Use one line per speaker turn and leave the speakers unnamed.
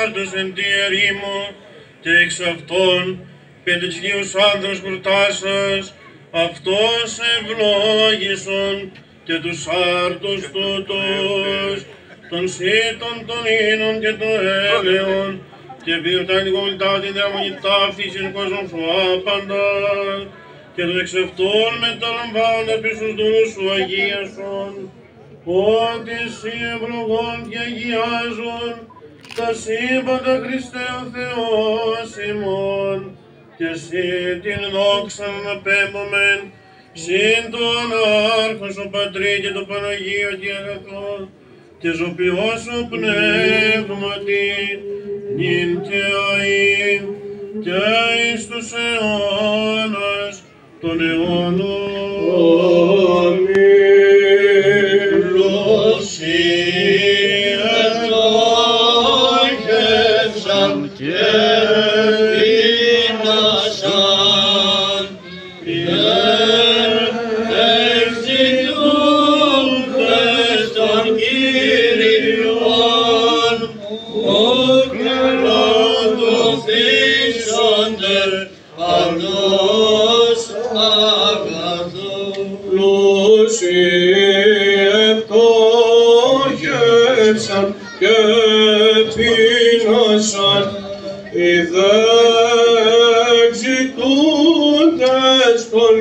Άρτος εν τη ερήμο, και εξ αυτών πέντε χιλίους άνδρους κουρτάσας, αυτός ευλόγησον και τους άρτους τούτους, των σύτων των ίνων και των έλεων, και ποιοτά την κολλητά την διαμονή ταύτισιν κόσμων σου άπαντα, και των εξ αυτών μεταλαμβάνοντας πίσω στους δούλους σου αγίασον, ότι εσύ ευλογών και αγιάζουν τα σύμπαντα Χριστέ ο Θεός ημών, και εσύ την δόξαν απέμπομεν, συν τον Άρχον ο Πατρί και το Παναγίο και αγαθό, και ζωπιός ο πνεύματι, νυν και αΐ, και εις τους αιώνας των αιώνων.
Και πείνωσαν οι δε ζητούντες των